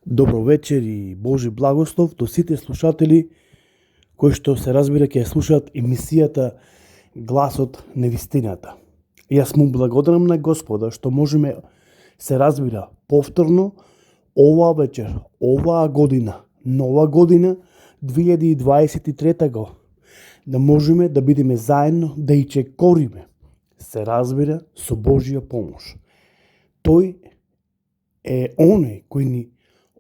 Добро вечер и Божи благослов до сите слушатели кои што се разбира ќе слушаат емисијата Гласот на вистината. Јас му благодарам на Господа што можеме се разбира повторно оваа вечер, оваа година, нова година 2023 го, да можеме да бидеме заедно, да и чекориме, се разбира, со Божија помош. Тој е оној кој ни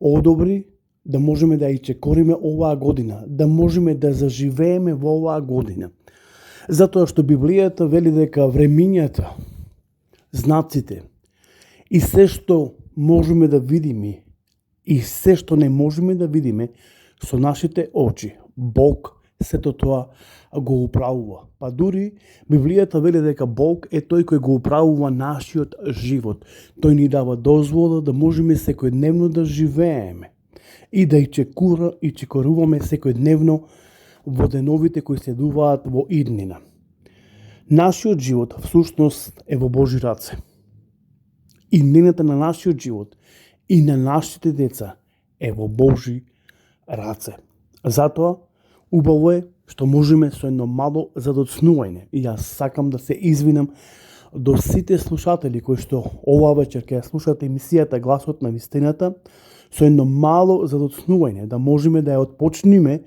одобри да можеме да ја чекориме оваа година, да можеме да заживееме во оваа година. Затоа што Библијата вели дека времињата, знаците и се што можеме да видиме и се што не можеме да видиме со нашите очи, Бог сето тоа го управува. Па дури Библијата вели дека Бог е тој кој го управува нашиот живот. Тој ни дава дозвола да можеме секојдневно да живееме и да и чекоруваме секојдневно во деновите кои следуваат во иднина. Нашиот живот всушност е во Божи раце. Иднината на нашиот живот и на нашите деца е во Божи раце. Затоа убаво е што можеме со едно мало задоцнување. И јас сакам да се извинам до сите слушатели кои што оваа вечер ќе слушаат емисијата Гласот на вистината, со едно мало задоцнување, да можеме да ја отпочниме,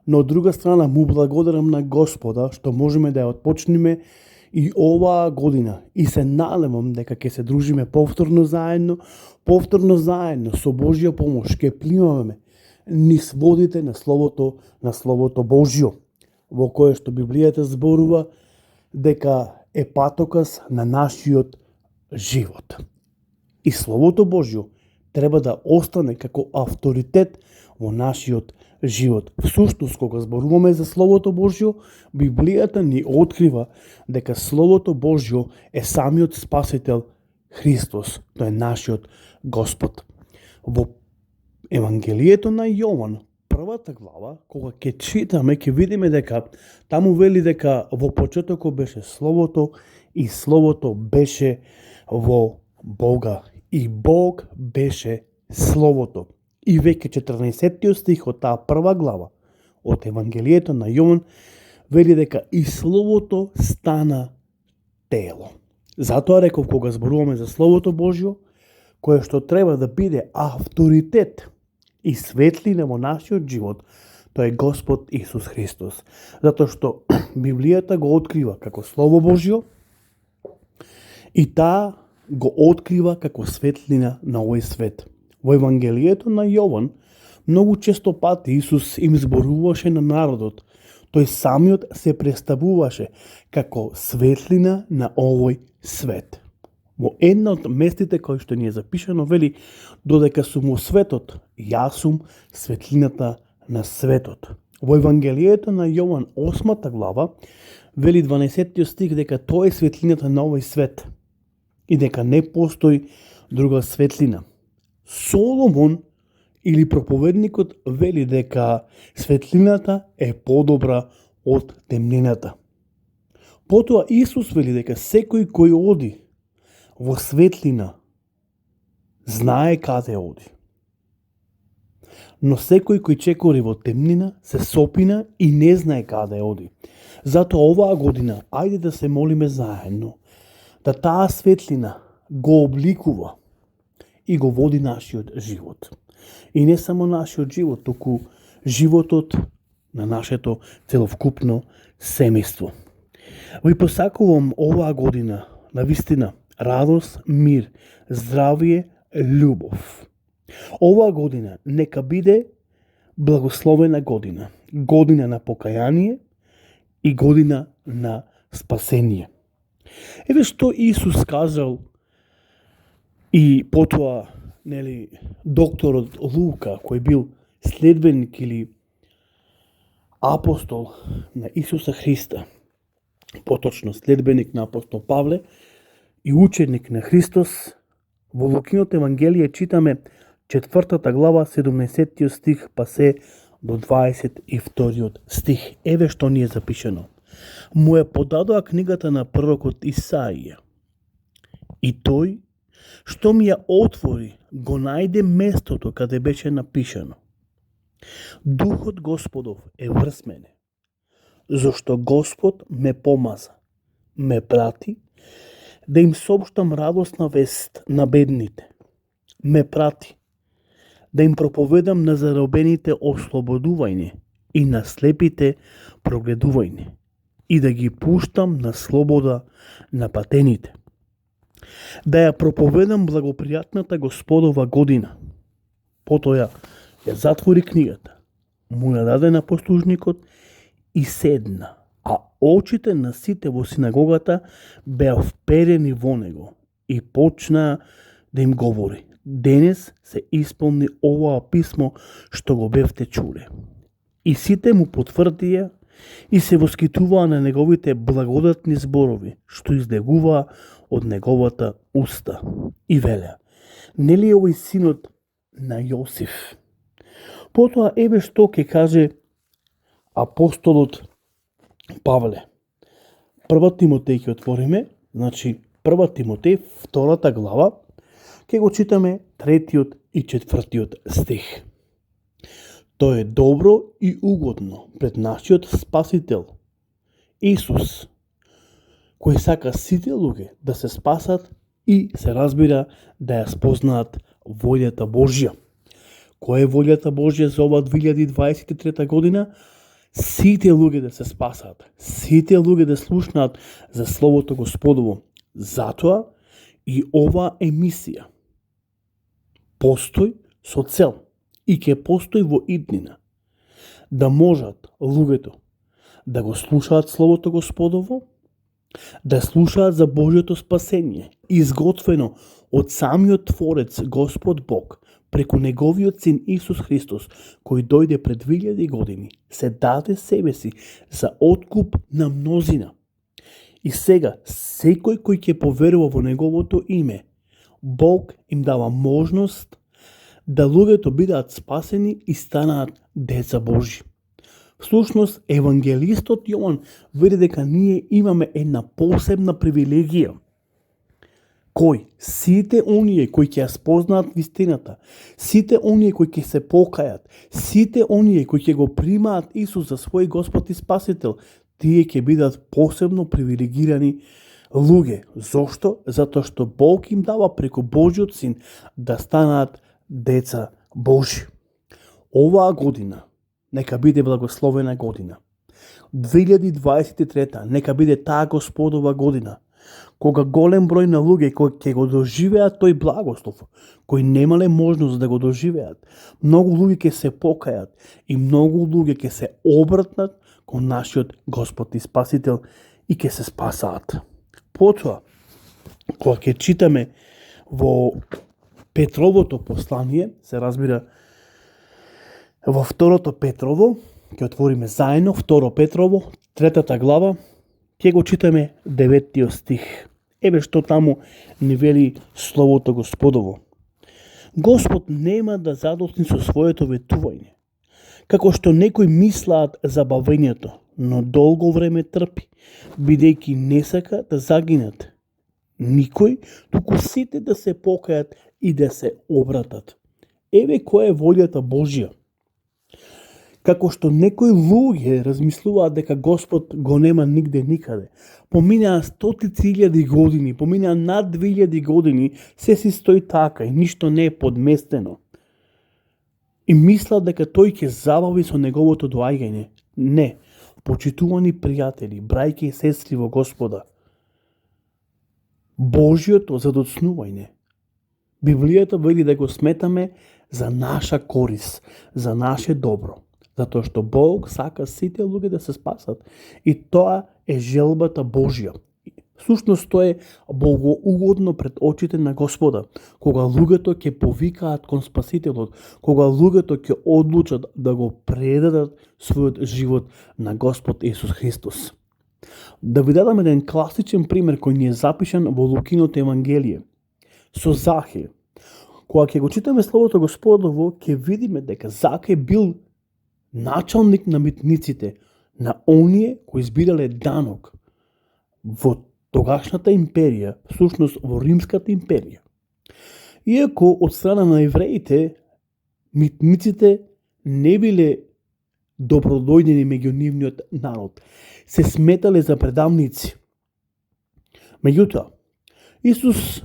но од друга страна му благодарам на Господа што можеме да ја отпочниме и оваа година. И се надевам дека ќе се дружиме повторно заедно со Божја помош, ќе плимаме низ водите на Словото Божјо, во кое што Библијата зборува дека е патокас на нашиот живот. И Словото Божјо треба да остане како авторитет во нашиот живот. Всушност, кога зборуваме за Словото Божјо, Библијата ни открива дека Словото Божјо е самиот Спасител Христос, тој е нашиот Господ. Во Евангелието на Јован, првата глава, кога ќе читаме, ќе видиме дека таму вели дека во почетокот беше Словото и Словото беше во Бога и Бог беше Словото. И веќе 14 стих од таа прва глава од Евангелието на Јован вели дека и Словото стана тело. Затоа реков, кога зборуваме за Словото Божјо, кое што треба да биде авторитет и светлина во нашиот живот, тој е Господ Исус Христос. Затоа што Библијата го открива како Слово Божјо и таа го открива како светлина на овој свет. Во Евангелието на Јован многу често пати Исус им зборуваше на народот. Тој самиот се представуваше како светлина на овој свет. Во една од местите кој што ни е запишано вели: додека сум во светот, јас сум светлината на светот. Во Евангелието на Јован 8 глава вели 12 стих дека тој е светлината на овој свет и дека не постои друга светлина. Соломон или проповедникот вели дека светлината е подобра од темнината. Потоа Исус вели дека секој кој оди во светлина знае каде оди. Но секој кој чекори во темнина се сопина и не знае каде оди. Затоа оваа година ајде да се молиме заедно да таа светлина го обликува и го води нашиот живот. И не само нашиот живот, туку животот на нашето целокупно семејство. Ви посакувам оваа година на вистина радост, мир, здравие, љубов. Оваа година нека биде благословена година. Година на покаяние и година на спасение. Еве што Исус кажал и потоа, докторот Лука, кој бил следбеник или апостол на Исуса Христа, поточно следбеник на апостол Павле и ученик на Христос, во Лукиното Евангелие читаме 4 глава 17 стих па се до 22 стих. Еве што ни е запишено. Му е подадоа книгата на пророкот Исаија. И тој Штом ја отвори, го најде местото каде беше напишано: Духот Господов е врз мене, зашто Господ ме помаза, ме прати да им сообштам радосна вест на бедните. Ме прати да им проповедам на заробените ослободување и на слепите прогледување и да ги пуштам на слобода на патените. Да ја проповедам благопријатната Господова година. Потоа ја затвори книгата, му ја даде на послужникот и седна, а очите на сите во синагогата беа вперени во него и почна да им говори: денес се исполни оваа писмо што го бевте чуле. И сите му потврдија и се воскитуваа на неговите благодатни зборови, што излегуваа од неговата уста. И велеа: нели е овој синот на Јосиф? Потоа еве што ќе каже апостолот Павле. Прва Тимотеј ќе отвориме, значи Прва Тимотеј, 2 глава, ќе го читаме 3 и 4 стих. Тоа е добро и угодно пред нашиот Спасител Исус, кој сака сите луѓе да се спасат и се разбира да ја спознаат волјата Божја. Која е волјата Божја за ова 2023 година? Сите луѓе да се спасат, сите луѓе да слушнаат за Словото Господово. Затоа и ова емисија постои со цел и ќе постои во иднина да можат луѓето да го слушаат Словото Господово, да слушаат за Божјото спасение, изготвено од самиот Творец Господ Бог, преку Неговиот Син Исус Христос, кој дојде пред 2000 години, се даде себе си за откуп на мнозина. И сега, секој кој ќе поверува во Неговото име, Бог им дава можност да луѓето бидат спасени и станаат деца Божи. Всушност, евангелистот Јован вели дека ние имаме една посебна привилегија. Кој? Сите оние кои ќе ја спознаат вистината, сите оние кои ќе се покајат, сите оние кои ќе го примаат Исус за свој Господ и Спасител, тие ќе бидат посебно привилегирани луѓе. Зошто? Затоа што Бог им дава преку Божјиот Син да станаат деца Божи. Оваа година нека биде благословена година. 2023 нека биде таа Господова година, кога голем број на луѓе кои ќе го доживеат тој благослов, кои немале можност да го доживеат, многу луѓе ќе се покајат и многу луѓе ќе се обратнат кон нашиот Господ и Спасител и ќе се спасаат. Потоа, кога ќе читаме во Петровото послание, се разбира во 2 Петрово, ќе отвориме заедно 2 Петрово, 3 глава, ќе го читаме 9 стих. Еве што таму ни вели Словото Господово. Господ нема да задосни со своето ветување, како што некои мислаат за бавењето, но долго време трпи, бидејќи не сака да загинат никој, туку сите да се покајат и да се обратат. Еве која е волјата Божја. Како што некои луѓе размислуваат дека Господ го нема нигде никаде. Поминаа 100.000 години, поминаа над 2000 години, се си стои така и ништо не е подместено. И мислат дека тој ќе забави со неговото доаѓање. Не, почитувани пријатели, брајки и сестри во Господа, Божјото задоцнување, Библијата вели да го сметаме за наша корис, за наше добро. Затоа што Бог сака сите луѓе да се спасат. И тоа е желбата Божја. Всушност тоа е богоугодно пред очите на Господа. Кога луѓето ќе повикаат кон Спасителот, кога луѓето ќе одлучат да го предадат својот живот на Господ Исус Христос. Да ви дадам еден класичен пример кој ни е запишан во Лукиното Евангелие. Со Захе. Кога ќе го читаме Словото Господово, ќе видиме дека Захе бил началник на митниците, на оние кои избирале данок во тогашната империја, всушност во Римската империја. Иако од страна на евреите, митниците не биле добродојдени меѓу нивниот народ, се сметале за предавници. Меѓутоа, Исус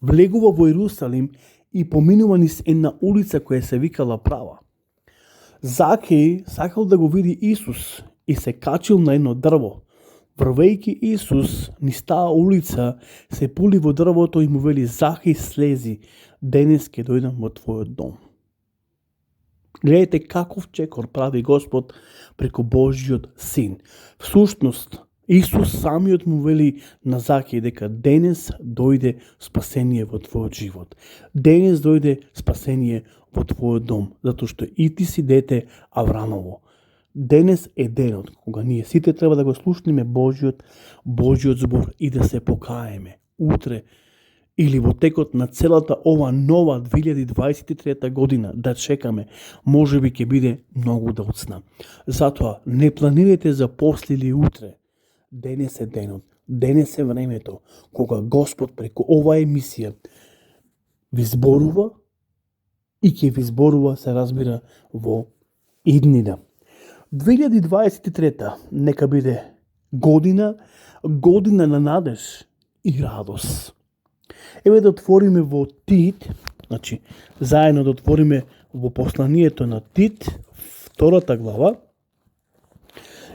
влегува во Иерусалим и поминува низ една улица која се викала Права. Закеј сакал да го види Исус и се качил на едно дрво. Врвејќи Исус низ таа улица, се пули во дрвото и му вели: Закеј, слези, денес ќе дојдам во твојот дом. Гледайте каков чекор прави Господ преку Божиот Син. Всушност, Исус самиот му вели на Закеј дека денес дојде спасение во твојот живот. Денес дојде спасение во твојот дом, затоа што и ти си дете Аврамово. Денес е денот кога ние сите треба да го слушнеме Божиот збор и да се покаеме. Утре или во текот на целата ова нова 2023 година да чекаме, можеби ќе биде многу доцна. Затоа не планирайте за после или утре. Денес е денот, денес е времето кога Господ преку оваа емисија ви зборува и ќе ви зборува, се разбира, во иднина. 2023 нека биде година на надеж и радост. Еве да отвориме во Тит, значи заедно да отвориме во посланието на Тит, 2 глава,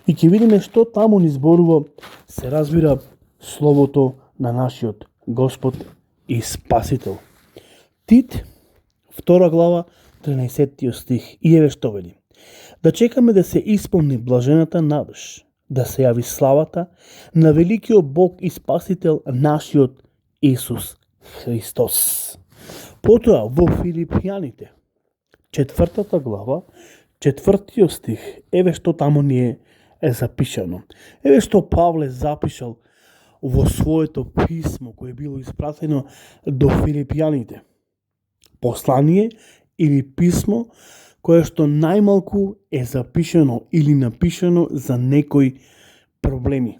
и ќе видиме што таму ни зборува, се разбира, словото на нашиот Господ и Спасител. Тит, 2 глава, 13 стих, и еве што вели: да чекаме да се исполни блажената надеж, да се јави славата на великиот Бог и Спасител нашиот Исус Христос. Потоа во Филипјаните, 4 глава, 4 стих, еве што таму ни е запишано. Еве што Павле запишал во своето писмо кое било испратено до Филипјаните. Послание или писмо кое што најмалку е запишано или напишано за некои проблеми.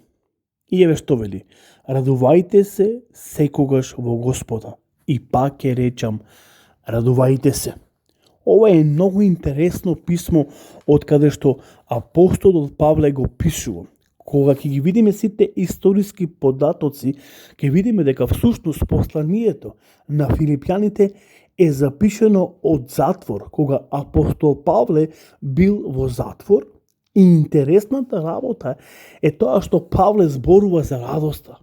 И еве што вели: радувајте се секогаш во Господа. И пак ќе речам, радувајте се. Ова е многу интересно писмо од каде што апостолот Павле го пишува. Кога ќе ги видиме сите историски податоци, ќе видиме дека всушност посланието на Филипјаните е запишено од затвор, кога апостол Павле бил во затвор. И интересната работа е тоа што Павле зборува за радоста.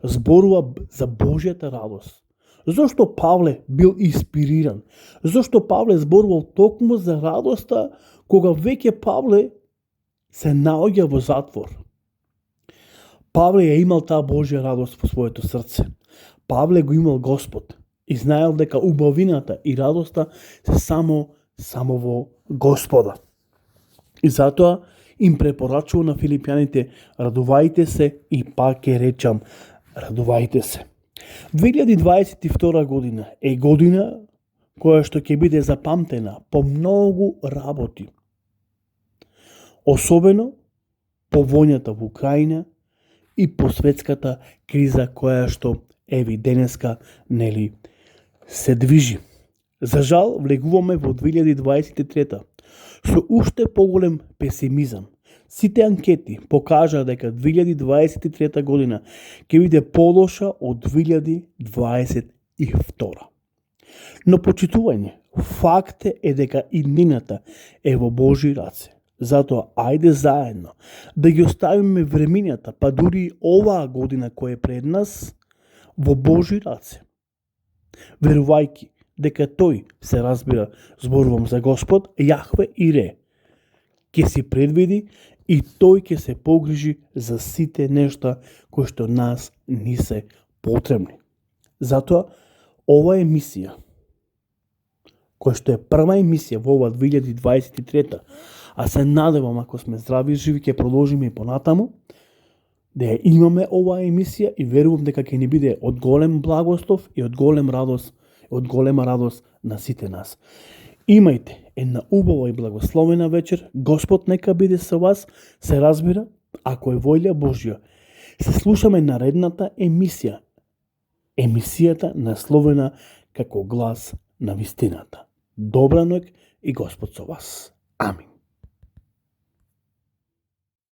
Зборува за Божјата радост. Зошто Павле бил инспириран? Зошто Павле зборувал токму за радоста кога веќе Павле се наоѓа во затвор? Павле ја имал таа Божја радост во своето срце. Павле го имал Господ и знаел дека убавината и радоста се само во Господа. И затоа им препорачува на филипјаните: радувајте се, и пак ќе речам, радувајте се. 2022 година е година која што ќе биде запамтена по многу работи. Особено по војната во Украина и по светската криза која што еви денеска нели се движи. За жал влегуваме во 2023 со уште поголем песимизам. Сите анкети покажаа дека 2023 година ќе биде полоша од 2022. Но почитување, факт е дека иднината е во Божи раце. Затоа ајде заедно да ги оставиме времињата, па дури оваа година која е пред нас, во Божи раце. Верувајќи дека тој, се разбира, зборувам за Господ, Јахве Ире, ќе си предвиди и тој ќе се погрижи за сите нешта кои што нас ни се потребни. Затоа ова емисија, која што е прва емисија во ова 2023, а се надевам ако сме здрави и живи ќе продолжиме и понатаму, да ја имаме оваа емисија и верувам дека ќе ни биде од голем благослов и од голема радост на сите нас. Имајте една убава и благословена вечер. Господ нека биде со вас. Се разбира, ако е воља Божја, се слушаме наредната емисија. емисијата насловена како Глас на вистината. Добра ноќ и Господ со вас.